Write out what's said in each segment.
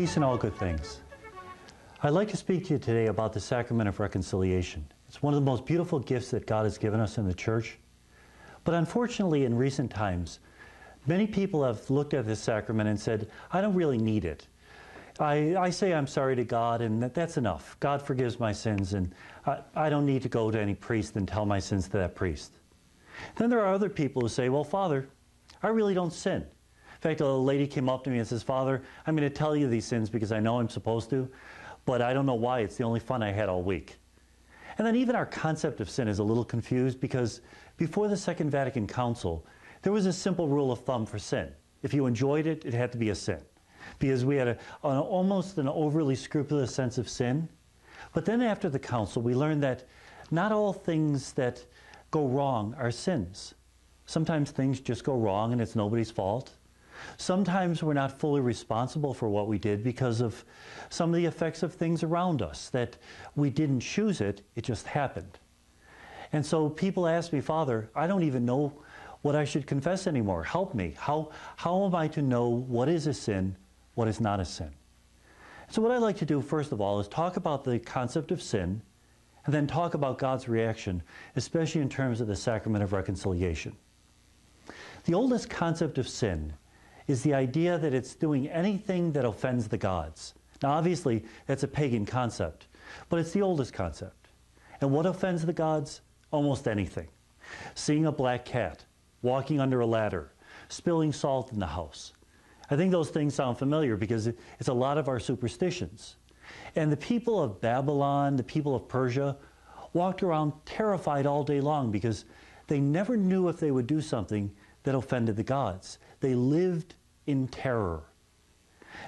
Peace and all good things. I'd like to speak to you today about the Sacrament of Reconciliation. It's one of the most beautiful gifts that God has given us in the Church. But unfortunately, in recent times, many people have looked at this sacrament and said, I don't really need it. I say I'm sorry to God, and that's enough. God forgives my sins, and I don't need to go to any priest and tell my sins to that priest. Then there are other people who say, well, Father, I really don't sin. In fact, a lady came up to me and says, Father, I'm going to tell you these sins because I know I'm supposed to, but I don't know why. It's the only fun I had all week. And then even our concept of sin is a little confused because before the Second Vatican Council, there was a simple rule of thumb for sin. If you enjoyed it, it had to be a sin. Because we had almost an overly scrupulous sense of sin. But then after the Council, we learned that not all things that go wrong are sins. Sometimes things just go wrong and it's nobody's fault. Sometimes we're not fully responsible for what we did because of some of the effects of things around us, that we didn't choose it, it just happened. And so people ask me, Father, I don't even know what I should confess anymore. Help me. How am I to know what is a sin, what is not a sin? So what I'd like to do, first of all, is talk about the concept of sin, and then talk about God's reaction, especially in terms of the Sacrament of Reconciliation. The oldest concept of sin is the idea that it's doing anything that offends the gods. Now obviously that's a pagan concept, but it's the oldest concept. And what offends the gods? Almost anything. Seeing a black cat, walking under a ladder, spilling salt in the house. I think those things sound familiar because it's a lot of our superstitions. And the people of Babylon, the people of Persia, walked around terrified all day long because they never knew if they would do something that offended the gods. They lived in terror.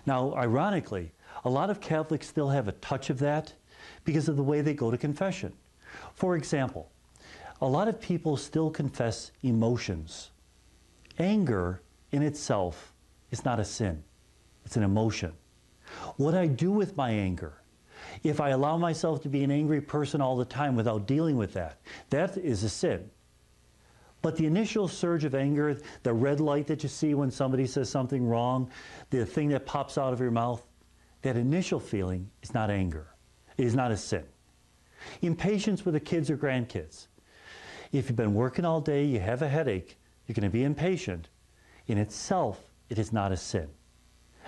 Now, ironically, a lot of Catholics still have a touch of that because of the way they go to confession. For example, a lot of people still confess emotions. Anger in itself is not a sin. It's an emotion. What I do with my anger, if I allow myself to be an angry person all the time without dealing with that, that is a sin. But the initial surge of anger, the red light that you see when somebody says something wrong, the thing that pops out of your mouth, that initial feeling is not anger. It is not a sin. Impatience with the kids or grandkids. If you've been working all day, you have a headache, you're going to be impatient. In itself, it is not a sin.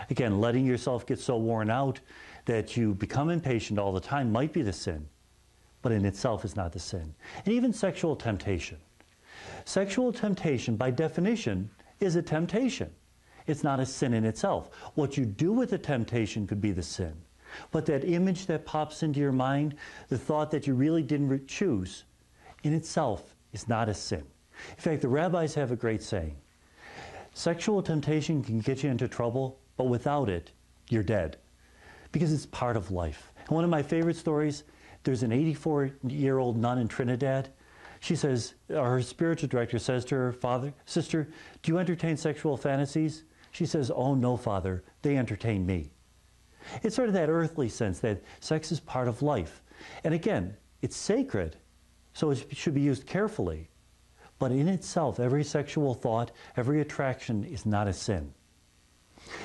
Again, letting yourself get so worn out that you become impatient all the time might be the sin, but in itself is not the sin. And even sexual temptation. Sexual temptation, by definition, is a temptation. It's not a sin in itself. What you do with the temptation could be the sin. But that image that pops into your mind, the thought that you really didn't choose, in itself is not a sin. In fact, the rabbis have a great saying. Sexual temptation can get you into trouble, but without it, you're dead. Because it's part of life. And one of my favorite stories, there's an 84-year-old nun in Trinidad. She says, her spiritual director says to her, Father, Sister, do you entertain sexual fantasies? She says, oh no, Father, they entertain me. It's sort of that earthly sense that sex is part of life. And again, it's sacred, so it should be used carefully. But in itself, every sexual thought, every attraction is not a sin.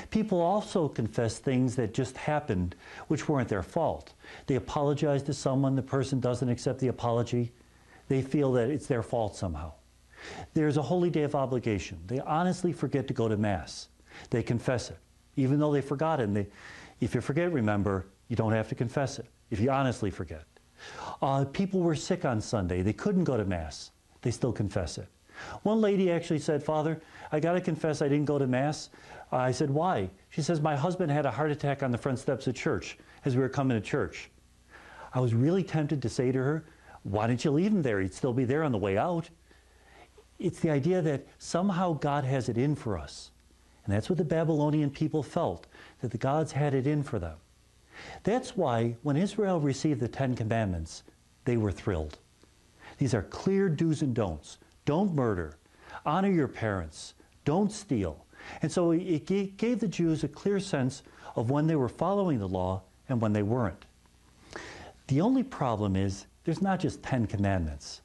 People also confess things that just happened, which weren't their fault. They apologize to someone, the person doesn't accept the apology. They feel that it's their fault somehow. There's a holy day of obligation. They honestly forget to go to Mass. They confess it, even though they forgot it. And if you forget, remember, you don't have to confess it, if you honestly forget. People were sick on Sunday. They couldn't go to Mass. They still confess it. One lady actually said, Father, I got to confess I didn't go to Mass. I said, why? She says, my husband had a heart attack on the front steps of church as we were coming to church. I was really tempted to say to her, why didn't you leave him there? He'd still be there on the way out. It's the idea that somehow God has it in for us. And that's what the Babylonian people felt, that the gods had it in for them. That's why when Israel received the Ten Commandments, they were thrilled. These are clear do's and don'ts. Don't murder. Honor your parents. Don't steal. And so it gave the Jews a clear sense of when they were following the law and when they weren't. The only problem is there's not just 10 commandments.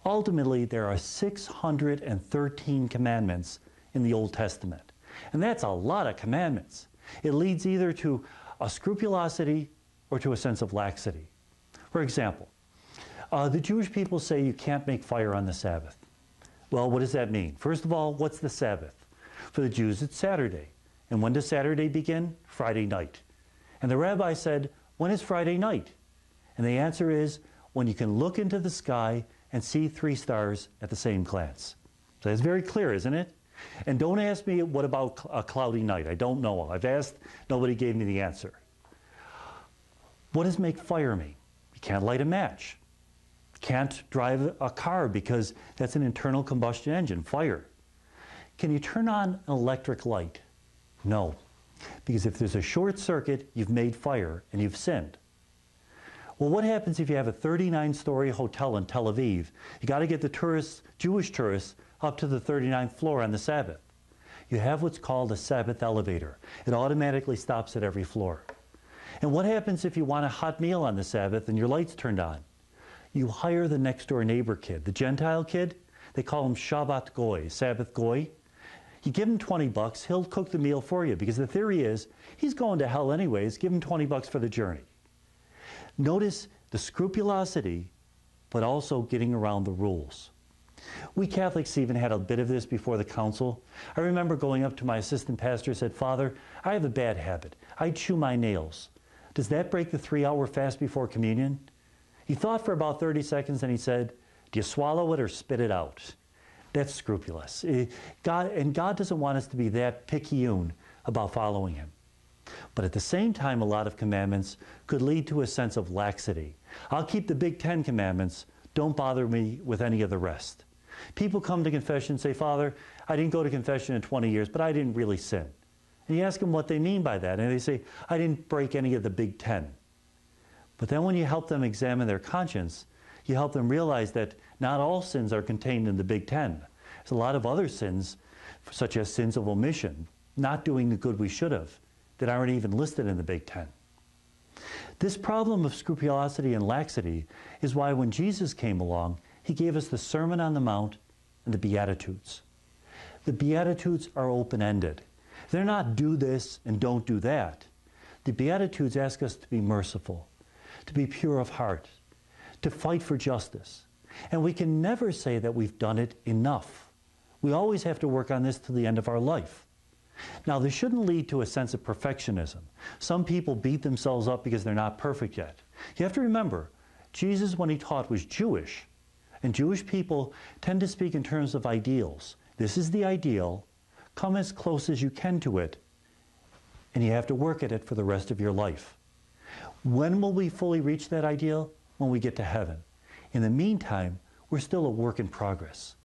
Ultimately, there are 613 commandments in the Old Testament. And that's a lot of commandments. It leads either to a scrupulosity or to a sense of laxity. For example, the Jewish people say you can't make fire on the Sabbath. Well, what does that mean? First of all, what's the Sabbath? For the Jews, it's Saturday. And when does Saturday begin? Friday night. And the rabbi said, when is Friday night? And the answer is, when you can look into the sky and see 3 stars at the same glance. So that's very clear, isn't it? And don't ask me, what about a cloudy night? I don't know. I've asked, nobody gave me the answer. What does make fire mean? You can't light a match. Can't drive a car because that's an internal combustion engine, fire. Can you turn on an electric light? No, because if there's a short circuit, you've made fire and you've sinned. Well, what happens if you have a 39-story hotel in Tel Aviv? You got to get the tourists, Jewish tourists, up to the 39th floor on the Sabbath. You have what's called a Sabbath elevator. It automatically stops at every floor. And what happens if you want a hot meal on the Sabbath and your light's turned on? You hire the next door neighbor kid, the Gentile kid. They call him Shabbat Goy, Sabbath Goy. You give him 20 bucks, he'll cook the meal for you, because the theory is he's going to hell anyways, give him 20 bucks for the journey. Notice the scrupulosity, but also getting around the rules. We Catholics even had a bit of this before the council. I remember going up to my assistant pastor and said, Father, I have a bad habit. I chew my nails. Does that break the 3-hour fast before communion? He thought for about 30 seconds and he said, do you swallow it or spit it out? That's scrupulous. God doesn't want us to be that picayune about following him. But at the same time, a lot of commandments could lead to a sense of laxity. I'll keep the big 10 commandments. Don't bother me with any of the rest. People come to confession and say, Father, I didn't go to confession in 20 years, but I didn't really sin. And you ask them what they mean by that, and they say, I didn't break any of the big 10. But then when you help them examine their conscience, you help them realize that not all sins are contained in the big 10. There's a lot of other sins, such as sins of omission, not doing the good we should have, that aren't even listed in the big 10. This problem of scrupulosity and laxity is why when Jesus came along, he gave us the Sermon on the Mount and the Beatitudes. The Beatitudes are open-ended. They're not do this and don't do that. The Beatitudes ask us to be merciful, to be pure of heart, to fight for justice. And we can never say that we've done it enough. We always have to work on this to the end of our life. Now, this shouldn't lead to a sense of perfectionism. Some people beat themselves up because they're not perfect yet. You have to remember, Jesus, when he taught, was Jewish. And Jewish people tend to speak in terms of ideals. This is the ideal. Come as close as you can to it. And you have to work at it for the rest of your life. When will we fully reach that ideal? When we get to heaven. In the meantime, we're still a work in progress.